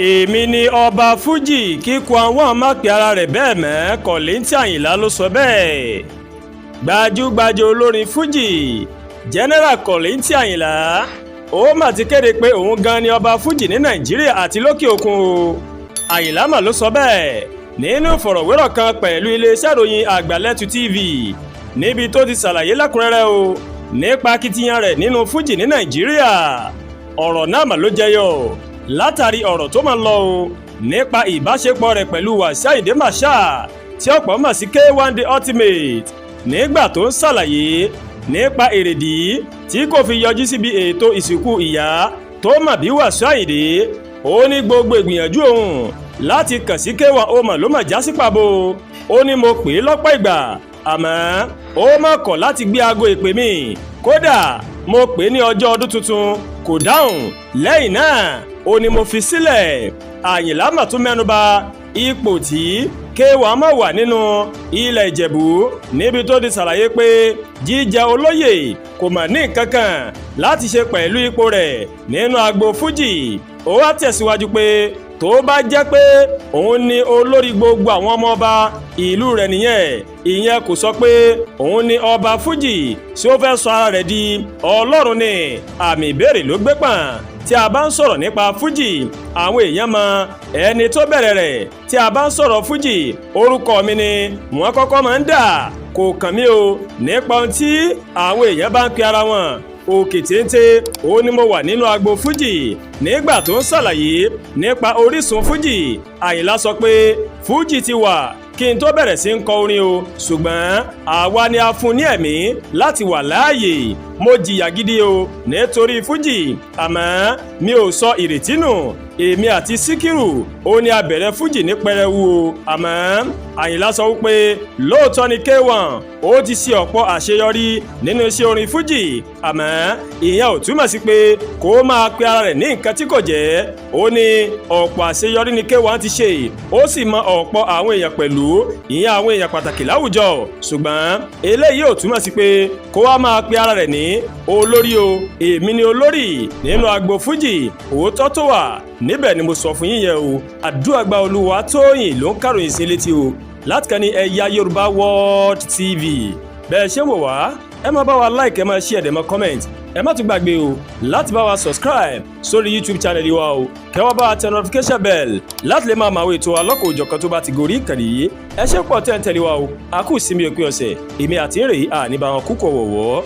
èmi ni ọba Fuji kí KWAM má pe ara rẹ̀ bẹ́ẹ̀ mọ́. Kollington Ayinla ló sọ bẹ́ẹ̀. Gbajúgbajà olórin Fuji General Kollington Ayinla ó mà ti kéde pé òun gan ni ọba Fuji ní Nàìjíríà àti lókè òkun o. Ayinla mà ló sọ bẹ́ẹ̀ nínú ìfọ̀rọ̀wérọ̀ kan pẹ̀lú iléeṣẹ́ ìròyìn Àgbàlẹ́tù TV níbi tó ti ṣàlàyé lẹ́kùnrẹ́rẹ́ o nípa akitiyan rẹ̀ nínú Fuji ní Nàìjíríà. Ọ̀rọ̀ náà mà ló jẹyọ látàrí ọ̀rọ̀ tó máa ń lọ o nípa ìbáṣepọ̀ rẹ̀ pẹ̀lú Wasiu Ayinde Marshal tí ọ̀pọ̀ mọ̀ sí KWAM the Ultimate nígbà tó ń ṣàlàyé nípa èrèdí tí kò fi yọjú síbi ètò ìsìnkú ìyá tó mọ̀ bí Wasiu Ayinde. Ó ní gbogbo ìgbìyànjú òun láti kàn sí KWAM ó mọ̀ ló mọ̀ já sí pàbó. Ó ní mo pè é lọ́pọ̀ ìgbà àmọ́ ó mọ̀ kọ̀ láti gbé aago ìpè mi, kódà mo pè é ní ọjọ́ ọdún tuntun kò dáhùn. Lẹ́yìn náà ó ní mo fi sílẹ̀. Àyìnlá mà tún mẹ́nuba ipò tí KWAM wà nínú ilẹ̀ Ìjẹ̀bú níbi tó ti ṣàlàyé pé jíjẹ olóyè kò mà ní nǹkan kan láti ṣe pẹ̀lú ipò rẹ̀ nínú agbo Fuji. Ó wá tẹ̀síwájú pé tó bá jẹ́ pé òun ni olórí gbogbo àwọn ọmọ ọba ìlú rẹ̀ nìyẹn, ìyẹn kò sọ pé òun ni ọba Fuji tí ó fẹ́ sọ ara rẹ̀ di ọlọ́run ni. Àmì ìbéèrè ló gbé pọ̀n. Tí a bá ń sọ̀rọ̀ nípa Fuji, àwọn èèyàn mọ ẹni tó bẹ̀rẹ̀ rẹ̀. Tí a bá ń sọ̀rọ̀ Fuji, orúkọ mi ni wọ́n kọ́kọ́ máa ń dà. Kò kàn mí o nípa ohun tí àwọn èèyàn bá ń pe ara wọn. Òkè téńté ó ní mo wà nínú agbo Fuji. Nígbà tó ń ṣàlàyé nípa orísun Fuji, Ayinla sọ pé Fuji ti wà kí n tó bẹ̀rẹ̀ sí ń kọ orin o, ṣùgbọ́n àwa ni a fún ní ẹ̀mí láti wà láàyè. Mo jìyà gidi o nítorí Fuji, àmọ́ mi ò sọ ìrètí nù. Èmi àti Síkírù ó ní a bẹ̀rẹ̀ Fuji ní pẹrẹwu o, àmọ́ Ayinla sọ wípé lóòótọ́ ni KWAM ó ti ṣe ọ̀pọ̀ àṣeyọrí nínú iṣẹ́ orin Fuji, àmọ́ ìyẹn ò túmọ̀ sí pé kó máa pe ara rẹ̀ ní nǹkan tí kò jẹ́. Ó ní ọ̀pọ̀ àṣeyọrí ni KWAM ti ṣe, ó sì mọ ọ̀pọ̀ àwọn èèyàn pẹ̀lú, ìyẹn àwọn èèyàn pàtàkì láwùjọ, ṣùgbọ́n eléyìí ò túmọ̀ sí pé kó wá máa pe ara rẹ̀ ní olórí o. Èmi ni olórí nínú agbo Fuji, òótọ́ tó wà níbẹ̀ ni mo sọ fún yín yẹn o. Àdúràgbà Olúwatóyìn ló ń káròyìn sí létí o láti kàn ní Ẹ̀yà Yorùbá World TV. Bẹ́ẹ̀ ṣe wò wá, ẹ máa bá wa like, ẹ máa share, ẹ máa comment. Ẹ má tún gbàgbé o láti bá wa subscribe sórí YouTube channel wa o. Kẹ́ wá bá wa tẹ notification bell láti lè máa máa wo ètò alọ́kọ̀ òjọ̀kan tó bá ti gorí ìkànnì yìí. Ẹ ṣé pọ̀ tẹ́ ń tẹ̀lé wa o. A kú ìsinmi òpin ọ̀sẹ̀. Èmi àti ń rèé àní bá wọn kúkọ̀ wọ̀wọ́.